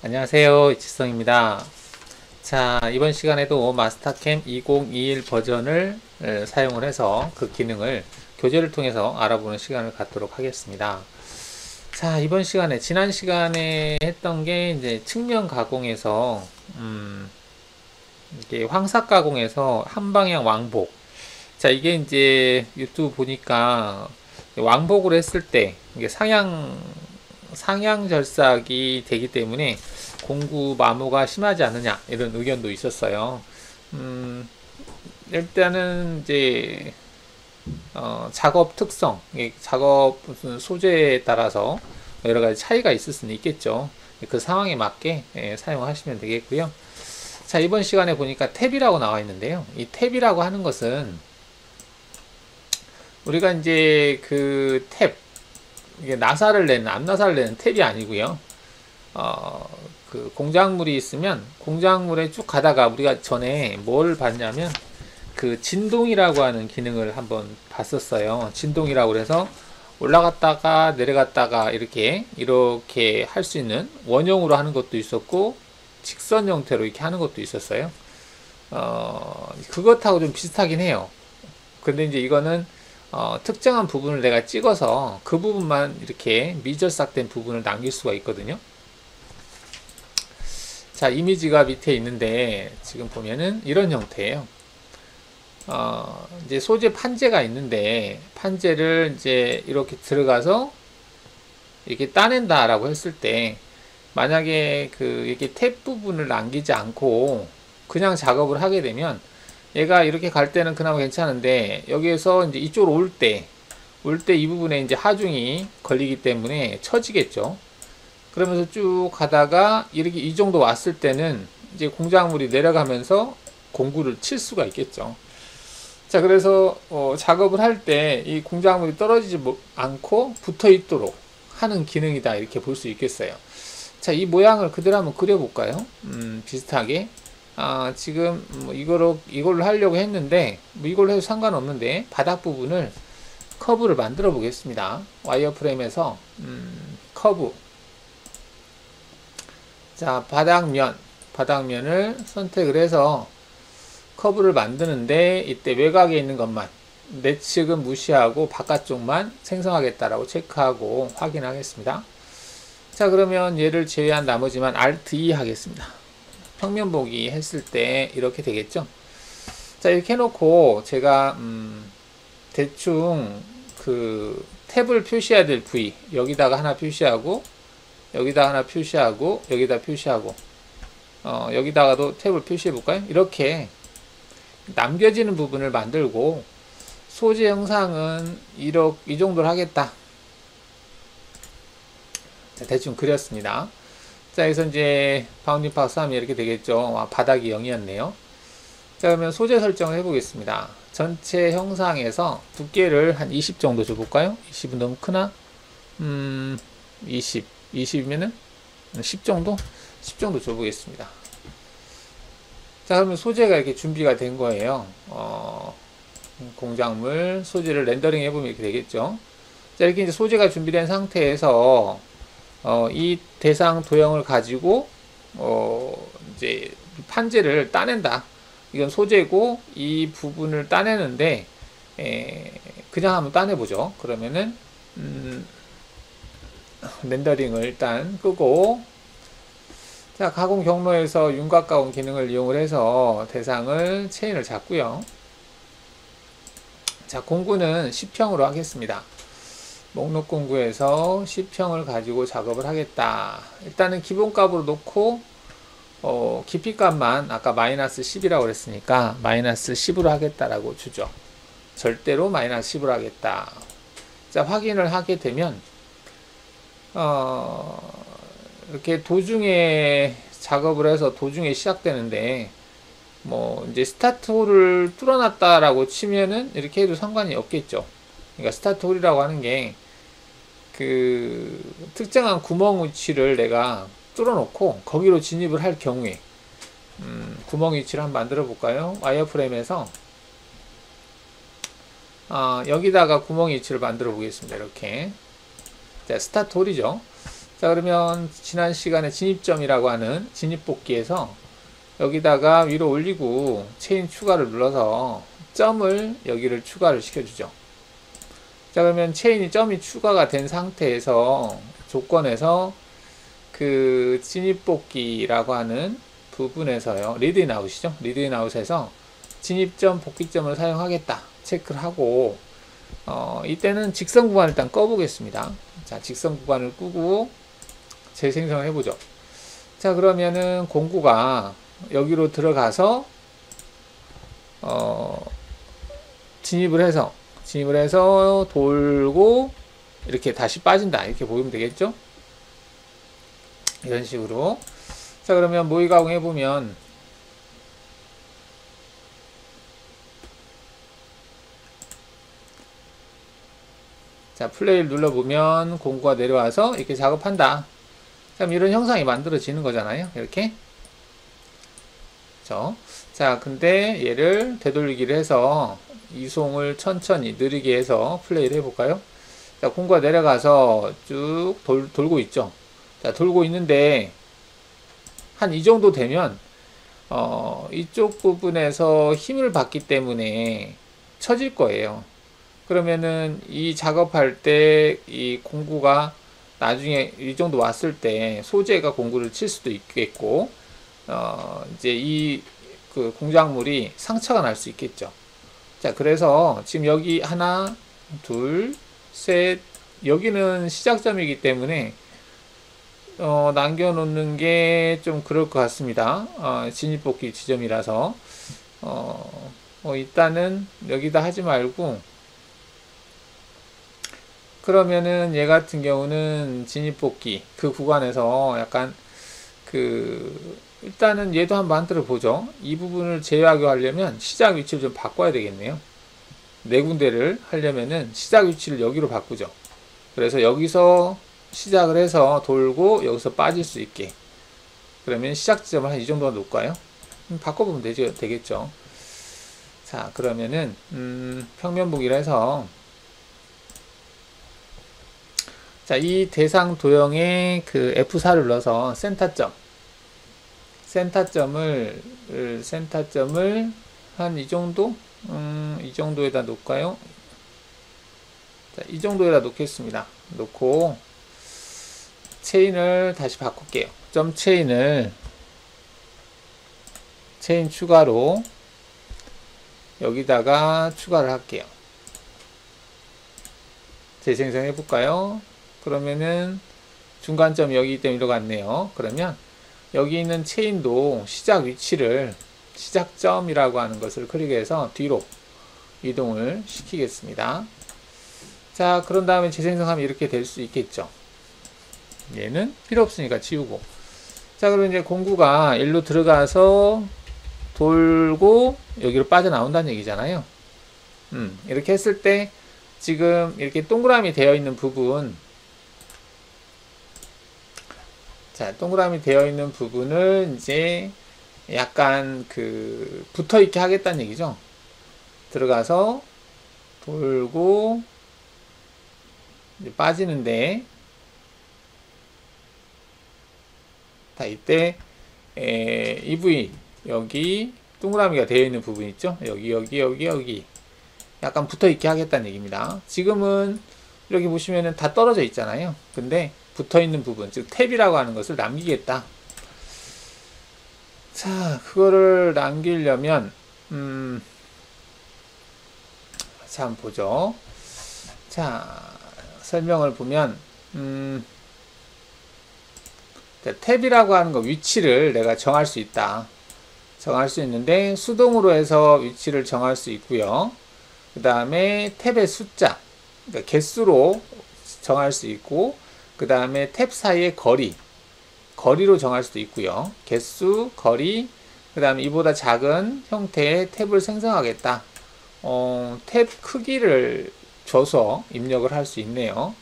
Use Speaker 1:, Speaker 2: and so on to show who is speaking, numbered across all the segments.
Speaker 1: 안녕하세요, 이치성입니다. 자, 이번 시간에도 마스터캠 2021 버전을 사용을 해서 그 기능을 교재를 통해서 알아보는 시간을 갖도록 하겠습니다. 자, 이번 시간에 지난 시간에 했던 게 이제 측면 가공에서 이게 황사 가공에서 한방향 왕복. 자, 이게 이제 유튜브 보니까 왕복을 했을 때 이게 상향 절삭이 되기 때문에 공구 마모가 심하지 않느냐 이런 의견도 있었어요. 일단은 이제 작업 특성, 작업 무슨 소재에 따라서 여러 가지 차이가 있을 수는 있겠죠. 그 상황에 맞게 사용하시면 되겠고요. 자, 이번 시간에 보니까 탭이라고 나와 있는데요. 이 탭이라고 하는 것은 우리가 이제 그 탭, 이게 나사를 내는, 앞나사를 내는 탭이 아니고요. 그 공작물이 있으면 공작물에 쭉 가다가 우리가 전에 뭘 봤냐면 그 진동이라고 하는 기능을 한번 봤었어요. 진동이라고 그래서 올라갔다가 내려갔다가 이렇게 할 수 있는 원형으로 하는 것도 있었고 직선 형태로 이렇게 하는 것도 있었어요. 그것하고 좀 비슷하긴 해요. 근데 이제 이거는 특정한 부분을 내가 찍어서 그 부분만 이렇게 미절삭된 부분을 남길 수가 있거든요. 자, 이미지가 밑에 있는데 지금 보면은 이런 형태예요. 이제 소재 판재가 있는데 판재를 이제 이렇게 들어가서 이렇게 따낸다라고 했을 때 만약에 이렇게 탭 부분을 남기지 않고 그냥 작업을 하게 되면 얘가 이렇게 갈 때는 그나마 괜찮은데 여기에서 이제 이쪽으로 올 때 이 부분에 이제 하중이 걸리기 때문에 처지겠죠. 그러면서 쭉 가다가 이렇게 이 정도 왔을 때는 이제 공작물이 내려가면서 공구를 칠 수가 있겠죠. 자, 그래서 작업을 할 때 이 공작물이 떨어지지 않고 붙어 있도록 하는 기능이다 이렇게 볼 수 있겠어요. 자, 이 모양을 그대로 한번 그려볼까요? 비슷하게. 지금 뭐 이걸로 하려고 했는데 뭐 이걸로 해도 상관없는데 바닥 부분을 커브를 만들어 보겠습니다. 와이어프레임에서 커브. 자, 바닥면을 선택을 해서 커브를 만드는데 이때 외곽에 있는 것만 내측은 무시하고 바깥쪽만 생성하겠다라고 체크하고 확인하겠습니다. 자, 그러면 얘를 제외한 나머지만 Alt E 하겠습니다. 평면 보기 했을 때 이렇게 되겠죠. 자, 이렇게 해놓고 제가 대충 그 탭을 표시해야 될 부위 여기다가 하나 표시하고 여기다 하나 표시하고 여기다 표시하고 여기다가도 탭을 표시해 볼까요? 이렇게 남겨지는 부분을 만들고 소재 형상은 이 정도로 하겠다. 자, 대충 그렸습니다. 자, 여기서 이제 바운딩 박스 하면 이렇게 되겠죠. 바닥이 0이었네요. 자, 그러면 소재 설정을 해보겠습니다. 전체 형상에서 두께를 한 20 정도 줘볼까요? 20은 너무 크나? 20이면은 10 정도? 10 정도 줘보겠습니다. 자, 그러면 소재가 이렇게 준비가 된 거예요. 공작물 소재를 렌더링 해보면 이렇게 되겠죠. 자, 이렇게 이제 소재가 준비된 상태에서 이 대상 도형을 가지고 이제 판재를 따낸다. 이건 소재고 이 부분을 따내는데 그냥 한번 따내보죠. 그러면은 렌더링을 일단 끄고 자, 가공 경로에서 윤곽 가공 기능을 이용을 해서 대상을 체인을 잡고요. 자, 공구는 10평으로 하겠습니다. 목록 공구에서 10평을 가지고 작업을 하겠다. 일단은 기본값으로 놓고 깊이값만 아까 마이너스 10이라고 그랬으니까 마이너스 10으로 하겠다라고 주죠. 절대로 마이너스 10으로 하겠다. 자, 확인을 하게 되면 이렇게 도중에 작업을 해서 도중에 시작되는데 뭐 이제 스타트 홀을 뚫어놨다라고 치면은 이렇게 해도 상관이 없겠죠. 그러니까 스타트 홀이라고 하는 게 그 특정한 구멍 위치를 내가 뚫어놓고 거기로 진입을 할 경우에 구멍 위치를 한번 만들어 볼까요? 와이어프레임에서 여기다가 구멍 위치를 만들어 보겠습니다. 이렇게 자, 스타트 홀이죠. 자, 그러면 지난 시간에 진입점이라고 하는 진입복귀에서 여기다가 위로 올리고 체인 추가를 눌러서 점을 여기를 추가를 시켜주죠. 자, 그러면 점이 추가가 된 상태에서 조건에서 그 진입복귀라고 하는 부분에서요, 리드인아웃이죠. 리드인아웃에서 진입점, 복귀점을 사용하겠다 체크를 하고, 이때는 직선 구간을 일단 꺼보겠습니다. 자, 직선 구간을 끄고 재생성을 해보죠. 자, 그러면은 공구가 여기로 들어가서 진입을 해서 돌고 이렇게 다시 빠진다, 이렇게 보시면 되겠죠. 이런 식으로. 자, 그러면 모의 가공 해보면 자, 플레이를 눌러보면 공구가 내려와서 이렇게 작업한다. 그럼 이런 형상이 만들어지는 거잖아요. 이렇게. 그렇죠? 자, 근데 얘를 되돌리기를 해서 이송을 천천히 느리게 해서 플레이를 해볼까요? 자, 공구가 내려가서 쭉 돌고 있죠. 자, 돌고 있는데 한 이 정도 되면 이쪽 부분에서 힘을 받기 때문에 처질 거예요. 그러면은 이 작업할 때 이 공구가 나중에 이 정도 왔을 때 소재가 공구를 칠 수도 있겠고, 이제 이 그 공작물이 상처가 날 수 있겠죠. 자, 그래서 지금 여기 하나, 둘, 셋, 여기는 시작점이기 때문에 남겨놓는 게 좀 그럴 것 같습니다. 진입복귀 지점이라서 일단은 여기다 하지 말고, 그러면은 얘 같은 경우는 진입복귀 그 구간에서 약간 일단은 얘도 한번 만들어 보죠. 이 부분을 제외하게 하려면 시작 위치를 좀 바꿔야 되겠네요. 네 군데를 하려면은 시작 위치를 여기로 바꾸죠. 그래서 여기서 시작을 해서 돌고 여기서 빠질 수 있게, 그러면 시작 지점을 한 이 정도 놓을까요? 바꿔보면 되겠죠. 자, 그러면은 평면보기를 해서, 자, 이 대상 도형의 그 F4를 눌러서 센터점을 한 이 정도? 이 정도에다 놓을까요? 자, 이 정도에다 놓겠습니다. 놓고 체인을 다시 바꿀게요. 점 체인 추가로 여기다가 추가를 할게요. 재생성 해볼까요? 그러면은 중간점이 여기 때문에 이리로 갔네요. 그러면 여기 있는 체인도 시작 위치를, 시작점이라고 하는 것을 클릭해서 뒤로 이동을 시키겠습니다. 자, 그런 다음에 재생성하면 이렇게 될 수 있겠죠. 얘는 필요 없으니까 지우고. 자, 그럼 이제 공구가 일로 들어가서 돌고 여기로 빠져나온다는 얘기잖아요. 이렇게 했을 때 지금 이렇게 동그라미 되어 있는 부분, 자, 동그라미 되어 있는 부분을 이제 약간 붙어 있게 하겠다는 얘기죠. 들어가서 돌고 이제 빠지는데, 자, 이때 이 부위, 여기 동그라미가 되어 있는 부분 있죠. 여기 약간 붙어 있게 하겠다는 얘기입니다. 지금은 이렇게 보시면은 다 떨어져 있잖아요. 근데 붙어 있는 부분, 즉 탭이라고 하는 것을 남기겠다. 자, 그거를 남기려면 자, 한번 보죠. 자, 설명을 보면 탭이라고 하는 거 위치를 내가 정할 수 있다. 정할 수 있는데 수동으로 해서 위치를 정할 수 있고요. 그 다음에 탭의 숫자, 그러니까 개수로 정할 수 있고, 그 다음에 탭 사이의 거리로 정할 수도 있고요. 개수, 거리, 그 다음에 이보다 작은 형태의 탭을 생성하겠다. 탭 크기를 줘서 입력을 할 수 있네요.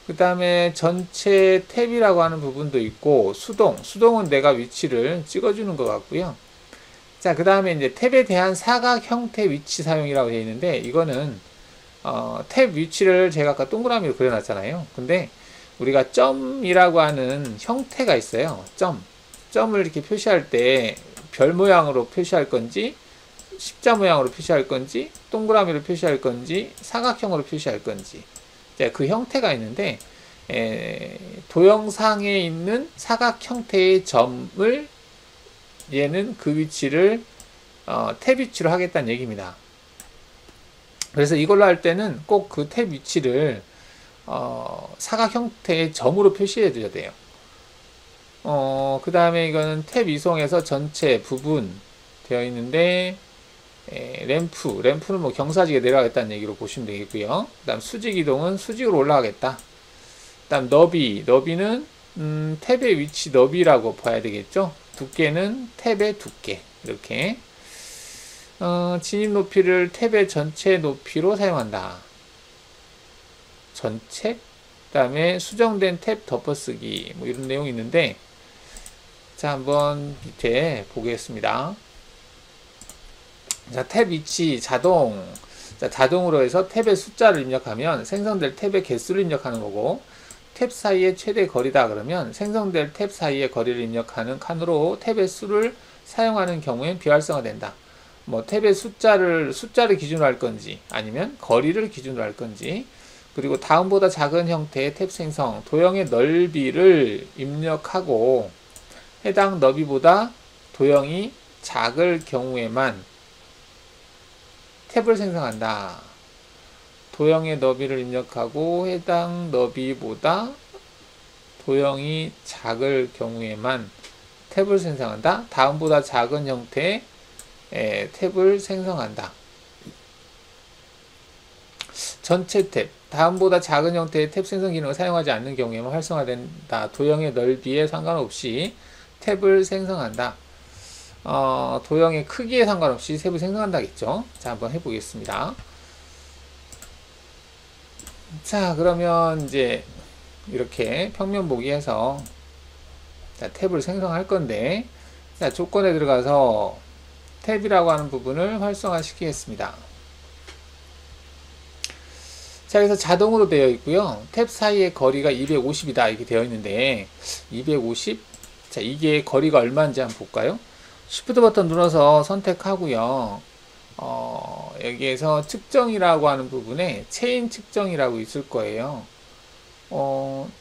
Speaker 1: 그 다음에 전체 탭이라고 하는 부분도 있고, 수동은 내가 위치를 찍어주는 것 같고요. 자, 그 다음에 이제 탭에 대한 사각 형태 위치 사용이라고 되어 있는데, 이거는 탭 위치를 제가 아까 동그라미로 그려놨잖아요. 근데 우리가 점이라고 하는 형태가 있어요. 점을 이렇게 표시할 때 별 모양으로 표시할 건지, 십자 모양으로 표시할 건지, 동그라미로 표시할 건지, 사각형으로 표시할 건지, 그 형태가 있는데, 도형상에 있는 사각 형태의 점을 얘는 그 위치를 탭 위치로 하겠다는 얘기입니다. 그래서 이걸로 할 때는 꼭 그 탭 위치를 사각 형태의 점으로 표시해 줘야 돼요. 그 다음에 이거는 탭 이송에서 전체 부분 되어 있는데, 램프는 뭐 경사지게 내려가겠다는 얘기로 보시면 되겠고요. 그 다음 수직 이동은 수직으로 올라가겠다. 그 다음 너비는 탭의 위치 너비라고 봐야 되겠죠. 두께는 탭의 두께, 이렇게. 진입 높이를 탭의 전체 높이로 사용한다. 전체? 그 다음에 수정된 탭 덮어쓰기, 뭐 이런 내용이 있는데, 자, 한번 밑에 보겠습니다. 자, 탭 위치 자동. 자, 자동으로 해서 탭의 숫자를 입력하면 생성될 탭의 개수를 입력하는 거고, 탭 사이의 최대 거리다 그러면 생성될 탭 사이의 거리를 입력하는 칸으로 탭의 수를 사용하는 경우엔 비활성화된다. 뭐 탭의 숫자를 기준으로 할 건지 아니면 거리를 기준으로 할 건지, 그리고 다음보다 작은 형태의 탭 생성, 도형의 넓이를 입력하고 해당 너비보다 도형이 작을 경우에만 탭을 생성한다. 도형의 너비를 입력하고 해당 너비보다 도형이 작을 경우에만 탭을 생성한다. 다음보다 작은 형태의 탭을 생성한다. 전체 탭, 다음보다 작은 형태의 탭 생성 기능을 사용하지 않는 경우에만 활성화된다. 도형의 넓이에 상관없이 탭을 생성한다. 도형의 크기에 상관없이 탭을 생성한다겠죠. 자, 한번 해보겠습니다. 자, 그러면 이제 이렇게 평면 보기 해서 자, 탭을 생성할 건데, 자, 조건에 들어가서 탭이라고 하는 부분을 활성화 시키겠습니다. 자, 그래서 자동으로 되어 있고요. 탭 사이의 거리가 250이다 이렇게 되어 있는데, 250? 자, 이게 거리가 얼마인지 한번 볼까요? Shift 버튼 눌러서 선택하고요. 여기에서 측정이라고 하는 부분에 체인 측정이라고 있을 거예요.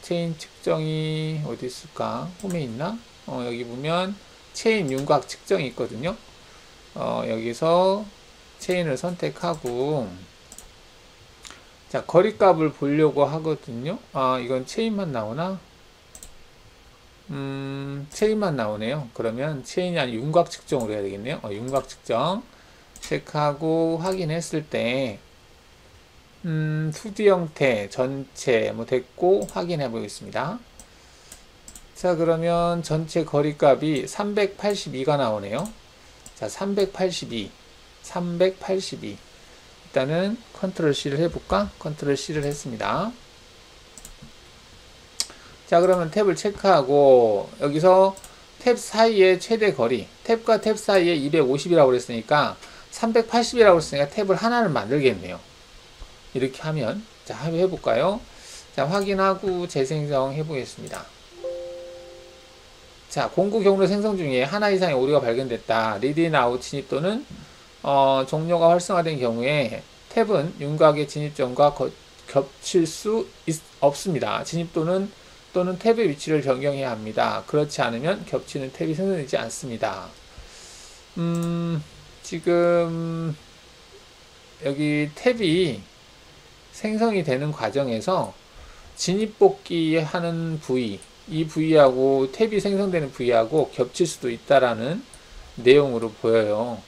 Speaker 1: 체인 측정이 어디 있을까? 홈에 있나? 여기 보면 체인 윤곽 측정이 있거든요. 여기서 체인을 선택하고, 자, 거리값을 보려고 하거든요. 이건 체인만 나오나? 체인만 나오네요. 그러면 체인이 아닌 윤곽 측정으로 해야 되겠네요. 윤곽 측정 체크하고 확인했을 때 2D 형태 전체 뭐 됐고 확인해 보겠습니다. 자, 그러면 전체 거리값이 382가 나오네요. 자, 382 일단은 컨트롤 C를 해볼까? 컨트롤 C를 했습니다. 자, 그러면 탭을 체크하고 여기서 탭 사이의 최대 거리, 탭과 탭 사이에 250이라고 그랬으니까 380이라고 했으니까 탭을 하나를 만들겠네요. 이렇게 하면, 자, 해볼까요? 자, 확인하고 재생성 해보겠습니다. 자, 공구 경로 생성 중에 하나 이상의 오류가 발견됐다. 리드인 아웃 진입 또는 종료가 활성화된 경우에 탭은 윤곽의 진입점과 겹칠 수 없습니다. 진입 또는 탭의 위치를 변경해야 합니다. 그렇지 않으면 겹치는 탭이 생성되지 않습니다. 지금 여기 탭이 생성이 되는 과정에서 진입복귀 하는 부위, 이 부위하고 탭이 생성되는 부위하고 겹칠 수도 있다라는 내용으로 보여요.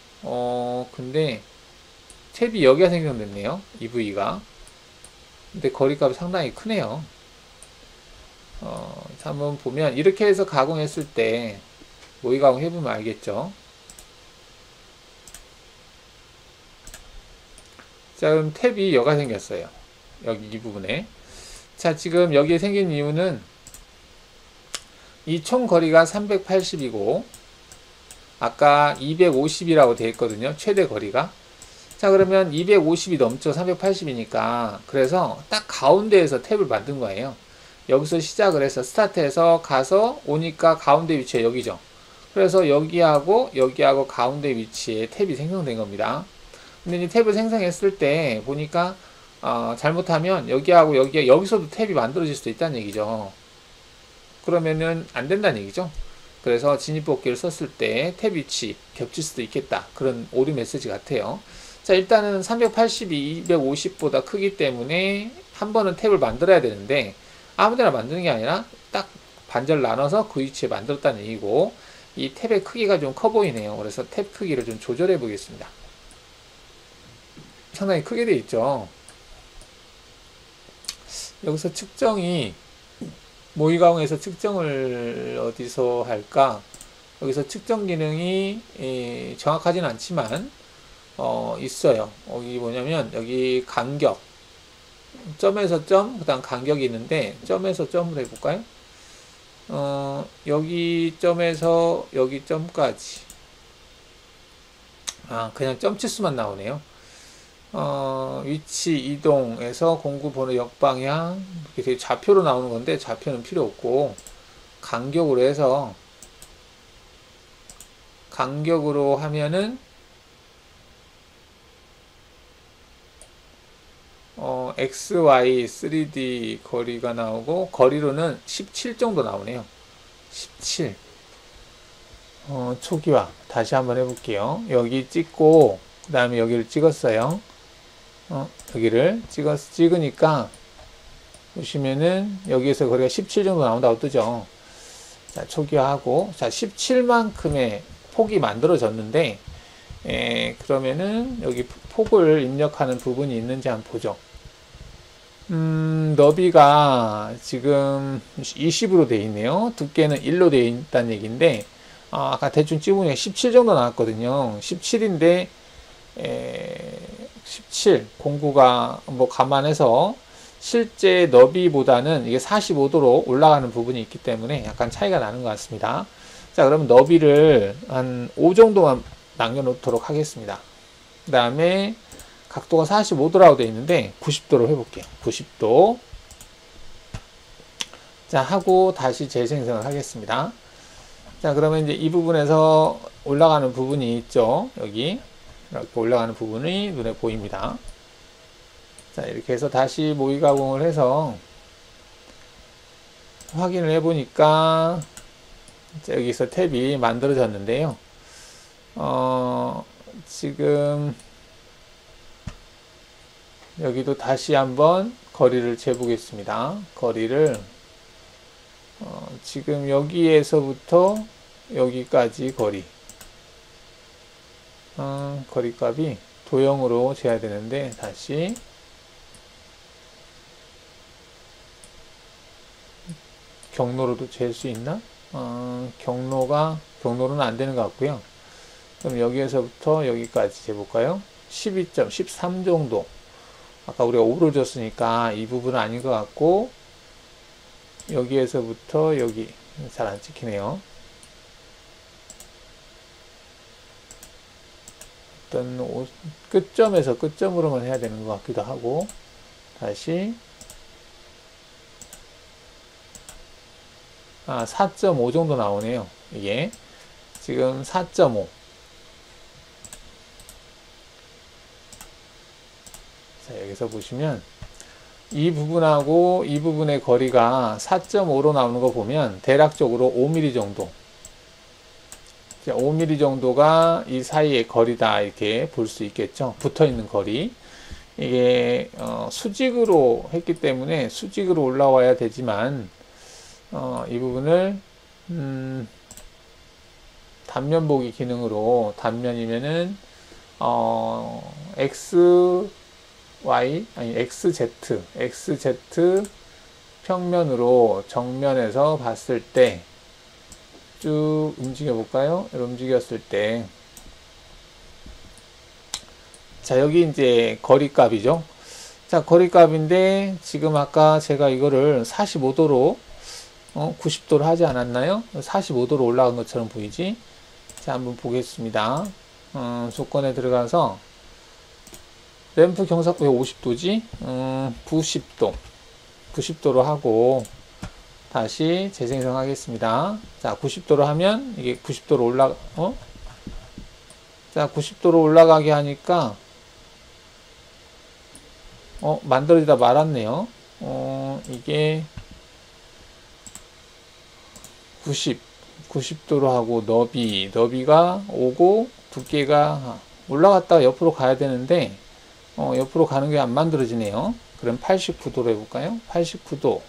Speaker 1: 근데 탭이 여기가 생성됐네요. 이 부위가. 근데 거리값이 상당히 크네요. 한번 보면 이렇게 해서 가공했을 때 모의 가공 해보면 알겠죠. 자, 그럼 탭이 여가 생겼어요. 여기 이 부분에. 자, 지금 여기에 생긴 이유는 이 총 거리가 380이고 아까 250이라고 되어 있거든요. 최대 거리가. 자, 그러면 250이 넘죠. 380이니까. 그래서 딱 가운데에서 탭을 만든 거예요. 여기서 시작을 해서 스타트해서 가서 오니까 가운데 위치에 여기죠. 그래서 여기하고 여기하고 가운데 위치에 탭이 생성된 겁니다. 근데 이 탭을 생성했을 때 보니까 잘못하면 여기하고 여기서도 탭이 만들어질 수도 있다는 얘기죠. 그러면은 안 된다는 얘기죠. 그래서 진입법기를 썼을 때 탭 위치 겹칠 수도 있겠다. 그런 오류 메시지 같아요. 자, 일단은 382, 250보다 크기 때문에 한 번은 탭을 만들어야 되는데 아무데나 만드는 게 아니라 딱 반절 나눠서 그 위치에 만들었다는 얘기고, 이 탭의 크기가 좀 커 보이네요. 그래서 탭 크기를 좀 조절해 보겠습니다. 상당히 크게 되어 있죠. 여기서 측정이 모의가공에서 측정을 어디서 할까? 여기서 측정 기능이 정확하진 않지만 있어요. 여기 뭐냐면 여기 간격, 점에서 점, 그 다음 간격이 있는데 점에서 점으로 해볼까요? 여기 점에서 여기 점까지 그냥 점 치수만 나오네요. 위치 이동에서 공구 번호 역방향, 이렇게 좌표로 나오는 건데 좌표는 필요 없고 간격으로 해서, 간격으로 하면은 XY 3D 거리가 나오고 거리로는 17 정도 나오네요. 17. 초기화 다시 한번 해볼게요. 여기 찍고 그 다음에 여기를 찍었어요. 여기를 찍으니까 보시면은 여기에서 거리가 17 정도 나온다고 뜨죠. 자, 초기화하고, 자, 17만큼의 폭이 만들어졌는데, 그러면은 여기 폭을 입력하는 부분이 있는지 한번 보죠. 너비가 지금 20으로 되어 있네요. 두께는 1로 되어 있다는 얘기인데, 아까 대충 찍으니까 17 정도 나왔거든요. 17인데 17 공구가 뭐 감안해서 실제 너비보다는 이게 45도로 올라가는 부분이 있기 때문에 약간 차이가 나는 것 같습니다. 자, 그러면 너비를 한 5 정도만 남겨놓도록 하겠습니다. 그 다음에 각도가 45도라고 되어 있는데 90도로 해볼게요. 90도. 자, 하고 다시 재생성을 하겠습니다. 자, 그러면 이제 이 부분에서 올라가는 부분이 있죠. 여기 이렇게 올라가는 부분이 눈에 보입니다. 자, 이렇게 해서 다시 모의 가공을 해서 확인을 해 보니까 여기서 탭이 만들어졌는데요. 지금 여기도 다시 한번 거리를 재보겠습니다. 거리를 지금 여기에서부터 여기까지 거리값이 도형으로 재야 되는데, 다시 경로로도 잴 수 있나? 경로로는 안 되는 것 같고요. 그럼 여기에서부터 여기까지 재볼까요? 12점, 13 정도. 아까 우리가 5를 줬으니까 이 부분은 아닌 것 같고, 여기에서부터 여기 잘 안 찍히네요. 어떤 끝점에서 끝점으로만 해야 되는 것 같기도 하고, 다시 4.5 정도 나오네요. 이게 지금 4.5. 자, 여기서 보시면 이 부분하고 이 부분의 거리가 4.5로 나오는 거 보면 대략적으로 5mm 정도, 5mm 정도가 이 사이의 거리다, 이렇게 볼 수 있겠죠. 붙어 있는 거리. 이게 수직으로 했기 때문에 수직으로 올라와야 되지만 이 부분을 단면 보기 기능으로, 단면이면은 XZ 평면으로 정면에서 봤을 때 쭉 움직여 볼까요? 움직였을 때, 자, 여기 이제 거리값이죠. 자, 거리값인데 지금 아까 제가 이거를 45도로 90도로 하지 않았나요? 45도로 올라간 것처럼 보이지? 자, 한번 보겠습니다. 조건에 들어가서 램프 경사각이 50도지? 90도로 하고, 다시 재생성하겠습니다. 자, 90도로 하면 이게 90도로 자, 90도로 올라가게 하니까 만들어지다 말았네요. 이게 90도로 하고 너비가 오고 두께가 올라갔다가 옆으로 가야 되는데 옆으로 가는 게 안 만들어지네요. 그럼 89도로 해볼까요? 89도.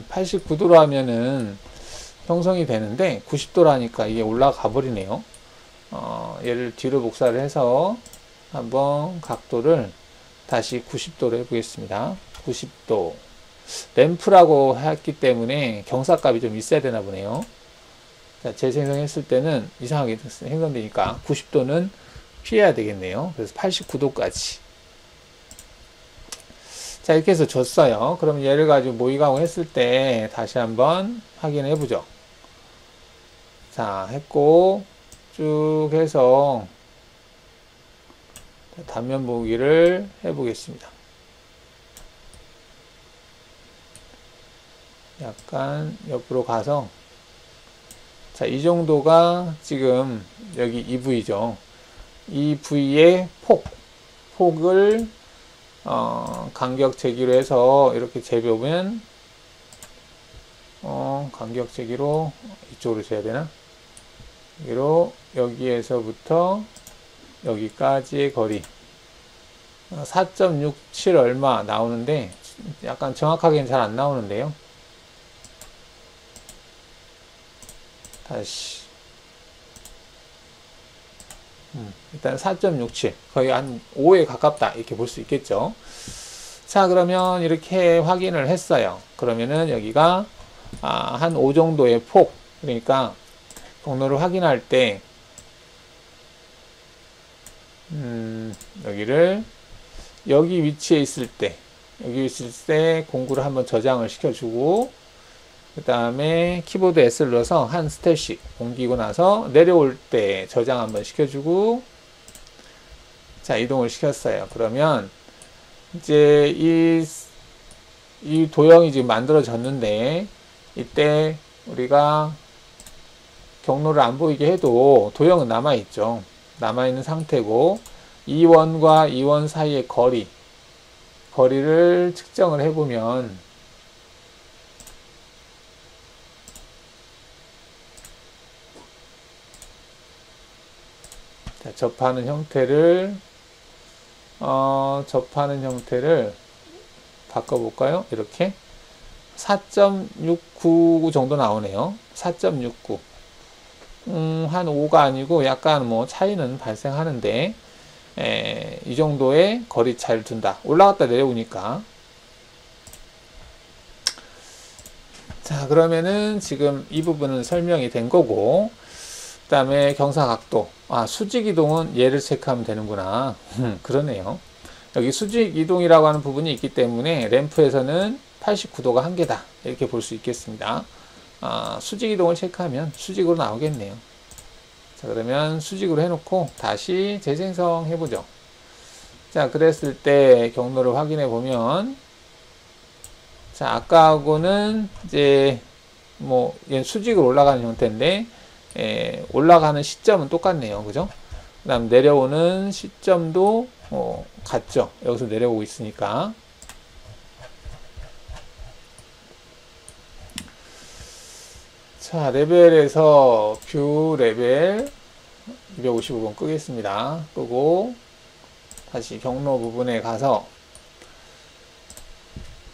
Speaker 1: 89도로 하면은 형성이 되는데 90도로 하니까 이게 올라가 버리네요. 얘를 뒤로 복사를 해서 한번 각도를 다시 90도로 해보겠습니다. 90도. 램프라고 했기 때문에 경사값이 좀 있어야 되나 보네요. 자, 재생성했을 때는 이상하게 생성되니까 90도는 피해야 되겠네요. 그래서 89도까지. 자, 이렇게 해서 줬어요. 그럼 얘를 가지고 모의가공 했을 때 다시 한번 확인해 보죠. 자, 했고 쭉 해서 단면 보기를 해보겠습니다. 약간 옆으로 가서 자, 이 정도가 지금 여기 이 부위죠. 이 부위의 폭을 간격 재기로 해서 이렇게 재보면 간격 재기로 이쪽으로 재야 되나? 여기에서부터 여기까지의 거리 4.67 얼마 나오는데 약간 정확하게는 잘 안 나오는데요. 다시 일단 4.67 거의 한 5에 가깝다 이렇게 볼 수 있겠죠. 자, 그러면 이렇게 확인을 했어요. 그러면은 여기가 한 5 정도의 폭, 그러니까 경로를 확인할 때 여기 위치에 있을 때 공구를 한번 저장을 시켜주고 그 다음에 키보드 S를 눌러서 한 스텝씩 옮기고 나서 내려올 때 저장 한번 시켜주고 자, 이동을 시켰어요. 그러면 이제 이 도형이 지금 만들어졌는데 이때 우리가 경로를 안 보이게 해도 도형은 남아있죠. 남아있는 상태고 이 원과 이 원 사이의 거리를 측정을 해보면 자, 접하는 형태를 바꿔볼까요? 이렇게 4.69 정도 나오네요. 4.69 한 5가 아니고 약간 뭐 차이는 발생하는데 이 정도의 거리 차이를 둔다. 올라갔다 내려오니까. 자, 그러면은 지금 이 부분은 설명이 된 거고 그 다음에 경사각도 수직이동은 얘를 체크하면 되는구나. 그러네요. 여기 수직이동이라고 하는 부분이 있기 때문에 램프에서는 89도가 한계다 이렇게 볼 수 있겠습니다. 수직이동을 체크하면 수직으로 나오겠네요. 자, 그러면 수직으로 해놓고 다시 재생성 해보죠. 자, 그랬을 때 경로를 확인해 보면 자, 아까하고는 이제 뭐 얘는 수직으로 올라가는 형태인데 올라가는 시점은 똑같네요. 그죠? 그 다음 내려오는 시점도 같죠. 여기서 내려오고 있으니까. 자, 레벨에서 뷰 레벨 255번 끄겠습니다. 끄고 다시 경로 부분에 가서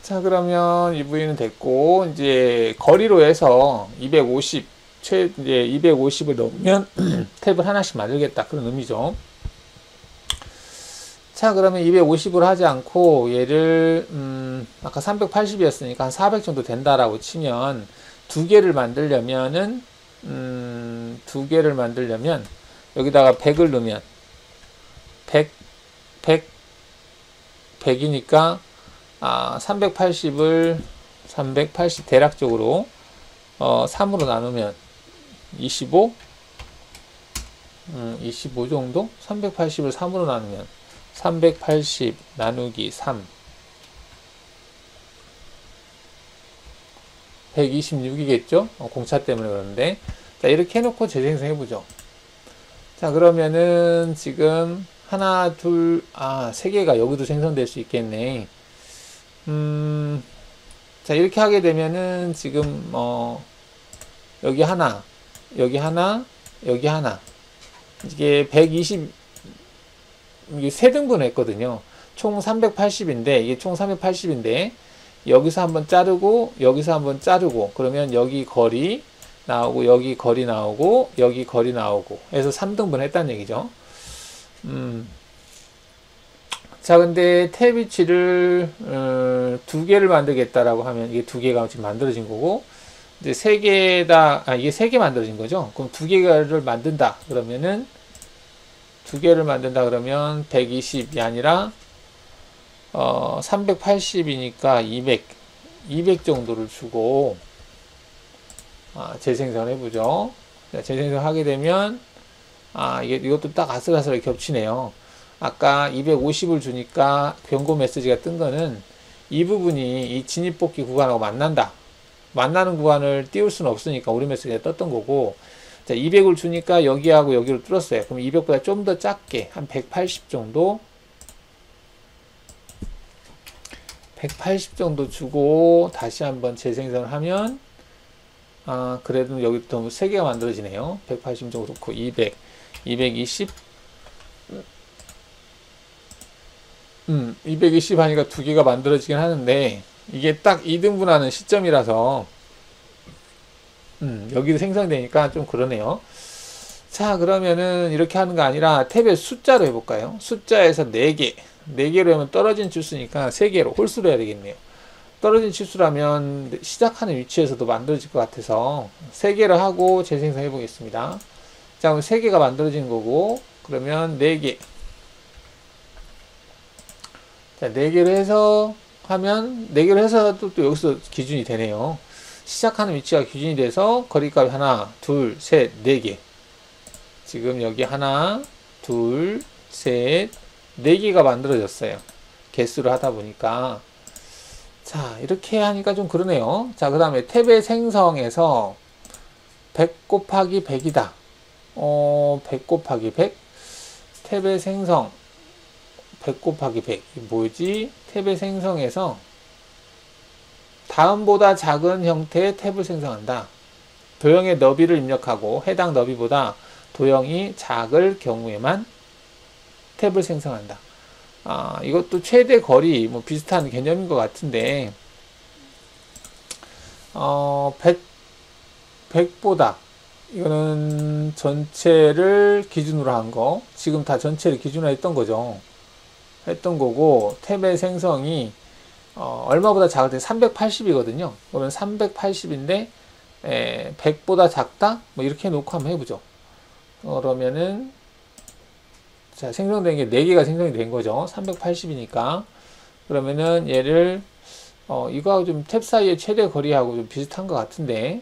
Speaker 1: 자, 그러면 이 부위는 됐고 이제 거리로 해서 250 이제 250을 넘으면 탭을 하나씩 만들겠다 그런 의미죠. 자, 그러면 250으로 하지 않고 얘를 아까 380이었으니까 한 400 정도 된다라고 치면 두 개를 만들려면 여기다가 100을 넣으면 100이니까 380 대략적으로 3으로 나누면 25 정도? 380을 3으로 나누면 380 나누기 3 126이겠죠? 공차 때문에 그러는데. 자, 이렇게 해놓고 재생성해보죠. 자, 그러면은 지금 하나, 둘, 세 개가 여기도 생성될 수 있겠네. 자, 이렇게 하게 되면은 지금, 여기 하나, 여기 하나, 여기 하나. 이게 120, 이게 3등분 했거든요. 총 380인데, 이게 총 380인데, 여기서 한번 자르고, 여기서 한번 자르고, 그러면 여기 거리 나오고, 여기 거리 나오고, 여기 거리 나오고, 해서 3등분 했다는 얘기죠. 자, 근데 탭 위치를, 2개를 만들겠다라고 하면, 이게 2개가 지금 만들어진 거고, 이제 3개다, 이게 3개 만들어진 거죠. 그럼 2개를 만든다. 그러면은, 2개를 만든다 그러면 120이 아니라 380이니까 200 정도를 주고 재생성 해보죠. 재생성 하게 되면 이것도 딱 아슬아슬하게 겹치네요. 아까 250을 주니까 경고 메시지가 뜬 거는 이 부분이 이 진입복귀 구간하고 만난다. 만나는 구간을 띄울 수는 없으니까 오류 메시지가 떴던 거고, 자, 200을 주니까 여기하고 여기로 뚫었어요. 그럼 200보다 좀 더 작게 한 180 정도 180 정도 주고 다시 한번 재생성을 하면 그래도 여기 또 3개가 만들어지네요. 180 정도 그렇고 200 220 220 하니까 2개가 만들어지긴 하는데 이게 딱 2등분하는 시점이라서 여기도 생성되니까 좀 그러네요. 자, 그러면은 이렇게 하는 거 아니라 탭의 숫자로 해볼까요? 숫자에서 4개 4개로 하면 떨어진 치수니까 3개로 홀수로 해야 되겠네요. 떨어진 치수라면 시작하는 위치에서도 만들어질 것 같아서 3개로 하고 재생성 해보겠습니다. 자, 그럼 3개가 만들어진 거고, 그러면 4개. 자, 4개로 해서 하면 4개로 해서 또 여기서 기준이 되네요. 시작하는 위치가 기준이 돼서 거리값이 하나, 둘, 셋, 4개. 지금 여기 하나, 둘, 셋, 4개가 만들어졌어요. 개수를 하다 보니까. 자, 이렇게 하니까 좀 그러네요. 자, 그 다음에 탭의 생성에서 100 곱하기 100이다. 100 곱하기 100. 탭의 생성 100 곱하기 100. 이 뭐지? 탭의 생성에서 다음보다 작은 형태의 탭을 생성한다. 도형의 너비를 입력하고 해당 너비보다 도형이 작을 경우에만 탭을 생성한다. 이것도 최대 거리 뭐 비슷한 개념인 것 같은데 100보다 이거는 전체를 기준으로 한 거, 지금 다 전체를 기준으로 했던 거죠. 했던 거고, 탭의 생성이 얼마보다 작을 때 380이거든요. 그러면 380인데 100보다 작다? 뭐 이렇게 놓고 한번 해보죠. 그러면은 자, 생성된 게 4개가 생성이 된 거죠. 380이니까. 그러면은 얘를 이거하고 좀 탭 사이의 최대 거리하고 좀 비슷한 것 같은데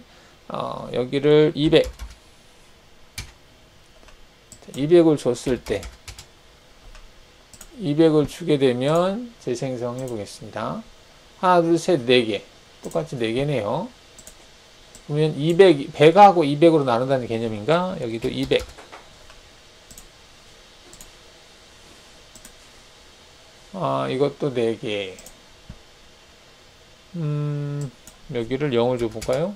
Speaker 1: 여기를 200을 줬을 때 200을 주게 되면 재생성 해보겠습니다. 하나, 둘, 셋, 4개. 똑같이 4개네요. 그러면 100하고 200으로 나눈다는 개념인가? 여기도 200. 이것도 4개. 여기를 0을 줘볼까요?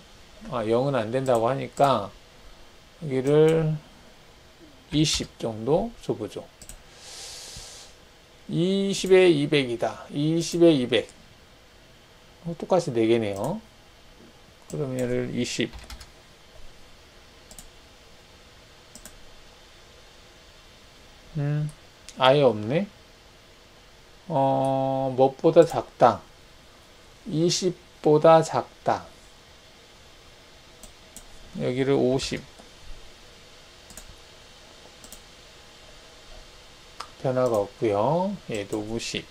Speaker 1: 0은 안 된다고 하니까 여기를 20 정도 줘보죠. 20에 200이다. 20에 200. 똑같이 4개네요. 그러면 얘를 20. 아예 없네. 무엇보다 작다. 20보다 작다. 여기를 50. 변화가 없고요. 얘도 50.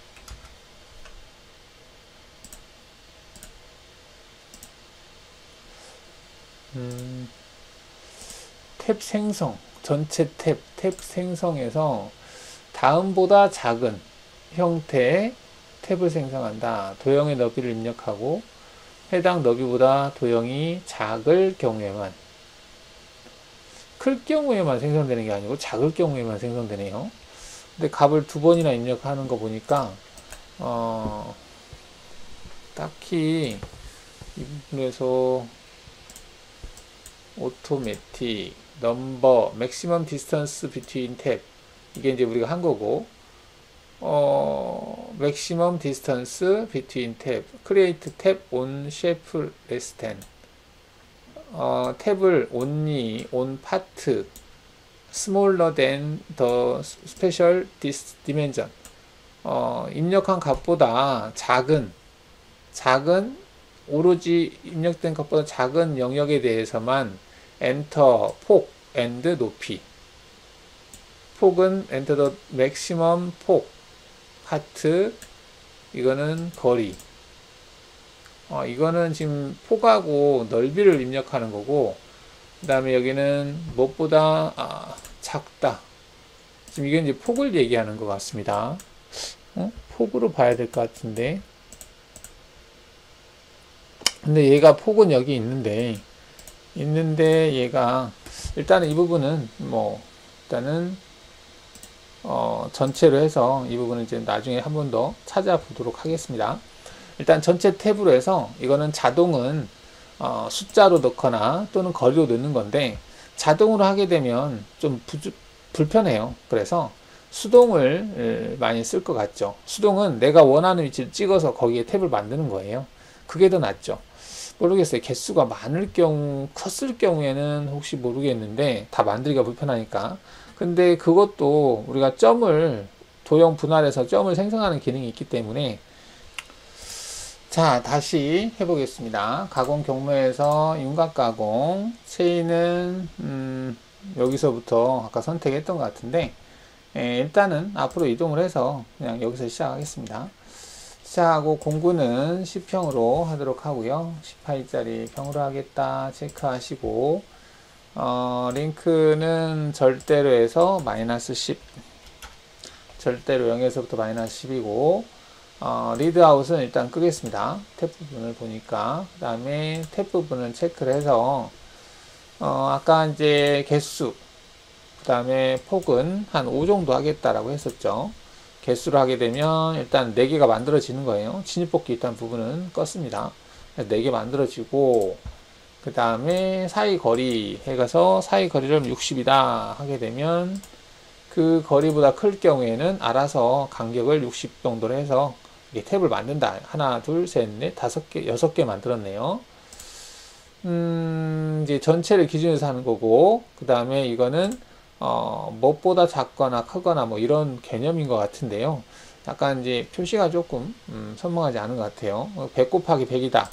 Speaker 1: 탭 생성, 전체 탭 생성에서 다음보다 작은 형태의 탭을 생성한다. 도형의 너비를 입력하고 해당 너비보다 도형이 작을 경우에만, 클 경우에만 생성되는 게 아니고 작을 경우에만 생성되네요. 근데 값을 두 번이나 입력하는 거 보니까 딱히 이 부분에서 오토매틱, 넘버, 맥시멈 디스턴스 비트윈 탭, 이게 이제 우리가 한 거고, maximum distance between tab, create tab on shape less than, 탭을 only on part smaller than the special dimension, 입력한 값보다 작은 오로지 입력된 값보다 작은 영역에 대해서만 enter 폭 and 높이, 폭은 enter the maximum 폭, 파트, 이거는 거리, 이거는 지금 폭하고 넓이를 입력하는 거고, 그 다음에 여기는 무엇보다 작다, 지금 이게 이제 폭을 얘기하는 것 같습니다. 폭으로 봐야 될 것 같은데, 근데 얘가 폭은 여기 있는데 얘가 일단은 이 부분은 일단은 전체로 해서 이 부분은 이제 나중에 한 번 더 찾아보도록 하겠습니다. 일단 전체 탭으로 해서 이거는 자동은 숫자로 넣거나 또는 거리로 넣는 건데, 자동으로 하게 되면 좀 불편해요. 그래서 수동을 많이 쓸 것 같죠. 수동은 내가 원하는 위치를 찍어서 거기에 탭을 만드는 거예요. 그게 더 낫죠. 모르겠어요. 개수가 많을 경우, 컸을 경우에는 혹시 모르겠는데, 다 만들기가 불편하니까. 근데 그것도 우리가 점을 도형 분할해서 점을 생성하는 기능이 있기 때문에, 자, 다시 해보겠습니다. 가공 경로에서 윤곽 가공, 체인은 여기서부터 아까 선택했던 것 같은데, 일단은 앞으로 이동을 해서 그냥 여기서 시작하겠습니다. 시작하고 공구는 10평으로 하도록 하고요. 18짜리 평으로 하겠다 체크하시고, 링크는 절대로 해서 마이너스 10, 절대로 0에서부터 마이너스 10이고, 리드아웃은 일단 끄겠습니다. 탭 부분을 보니까. 그 다음에 탭 부분은 체크를 해서, 아까 이제 개수, 그 다음에 폭은 한 5 정도 하겠다라고 했었죠. 개수로 하게 되면 일단 4개가 만들어지는 거예요. 진입복귀 일단 부분은 껐습니다. 4개 만들어지고, 그 다음에 사이 거리 해가서 사이 거리를 60이다 하게 되면 그 거리보다 클 경우에는 알아서 간격을 60 정도로 해서 이렇게 탭을 만든다. 하나, 둘, 셋, 넷, 5개, 6개 만들었네요. 이제 전체를 기준에서 하는 거고, 그 다음에 이거는 무엇보다 작거나 크거나 이런 개념인 것 같은데요. 약간 이제 표시가 조금 선명하지 않은 것 같아요. 100 곱하기 100이다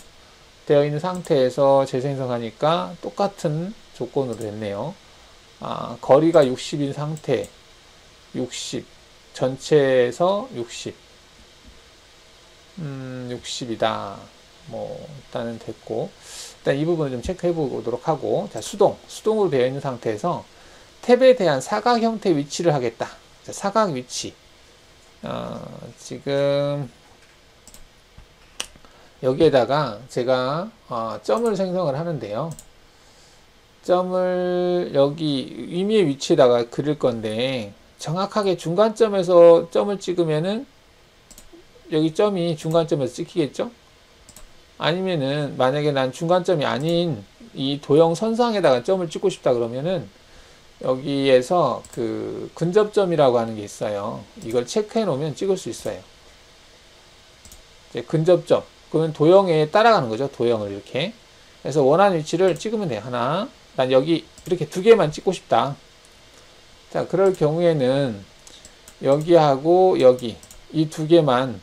Speaker 1: 되어 있는 상태에서 재생성하니까 똑같은 조건으로 됐네요. 거리가 60인 상태, 60 전체에서 60 60이다 일단은 됐고, 일단 이 부분을 좀 체크해 보도록 하고, 자, 수동으로 되어 있는 상태에서 탭에 대한 사각 형태 위치를 하겠다. 자, 사각 위치, 지금 여기에다가 제가 점을 생성을 하는데요. 점을 여기 의미의 위치에다가 그릴 건데, 정확하게 중간점에서 점을 찍으면은 여기 점이 중간점에서 찍히겠죠? 아니면은 만약에 난 중간점이 아닌 이 도형 선상에다가 점을 찍고 싶다 그러면은 여기에서 그 근접점이라고 하는 게 있어요. 이걸 체크해 놓으면 찍을 수 있어요. 이제 근접점, 그러면 도형에 따라가는 거죠. 도형을 이렇게 그래서 원하는 위치를 찍으면 돼요. 하나, 난 여기 이렇게 2개만 찍고 싶다. 자, 그럴 경우에는 여기하고 여기 이 2개만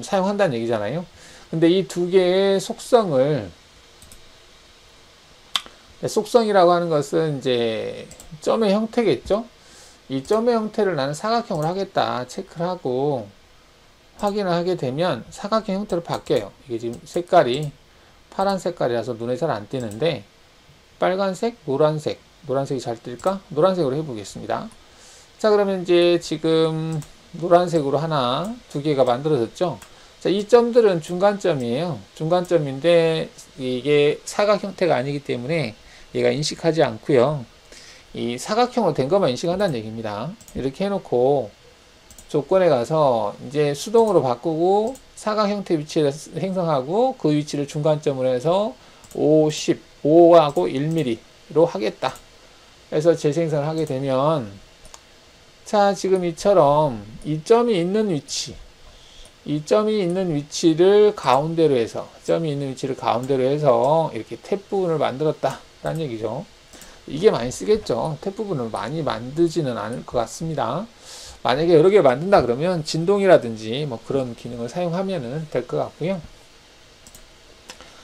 Speaker 1: 사용한다는 얘기잖아요. 근데 이 2개의 속성이라고 하는 것은 이제 점의 형태겠죠. 이 점의 형태를 나는 사각형으로 하겠다 체크를 하고 확인을 하게 되면 사각형 형태로 바뀌어요. 이게 지금 색깔이 파란 색깔이라서 눈에 잘 안 띄는데, 빨간색, 노란색이 잘 뜰까? 노란색으로 해보겠습니다. 자, 그러면 이제 지금 노란색으로 하나, 2개가 만들어졌죠. 자, 이 점들은 중간점이에요. 중간점인데 이게 사각 형태가 아니기 때문에 얘가 인식하지 않고요. 이 사각형으로 된 것만 인식한다는 얘기입니다. 이렇게 해놓고 조건에 가서 이제 수동으로 바꾸고 사각 형태 위치를 생성하고 그 위치를 중간점으로 해서 50, 5하고 1mm로 하겠다. 그래서 재생성을 하게 되면 자, 지금 이처럼 이 점이 있는 위치, 이 점이 있는 위치를 가운데로 해서 이렇게 탭 부분을 만들었다 라는 얘기죠. 이게 많이 쓰겠죠. 탭 부분을 많이 만들지는 않을 것 같습니다. 만약에 여러 개 만든다 그러면 진동이라든지 뭐 그런 기능을 사용하면 될 것 같고요.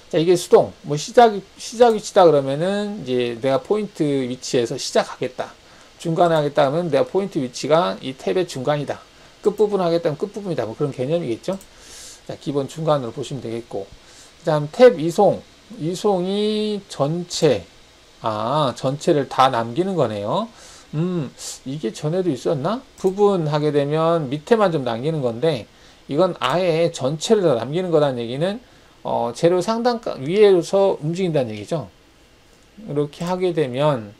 Speaker 1: 자, 이게 수동, 뭐 시작 위치다 그러면은 이제 내가 포인트 위치에서 시작하겠다. 중간에 하겠다 하면 내가 포인트 위치가 이 탭의 중간이다. 끝부분 하겠다 하면 끝부분이다. 뭐 그런 개념이겠죠. 자, 기본 중간으로 보시면 되겠고. 그 다음 탭 이송이 전체를 다 남기는 거네요. 이게 전에도 있었나? 부분 하게 되면 밑에만 좀 남기는 건데, 이건 아예 전체를 다 남기는 거라는 얘기는, 재료 상단가, 위에서 움직인다는 얘기죠. 이렇게 하게 되면,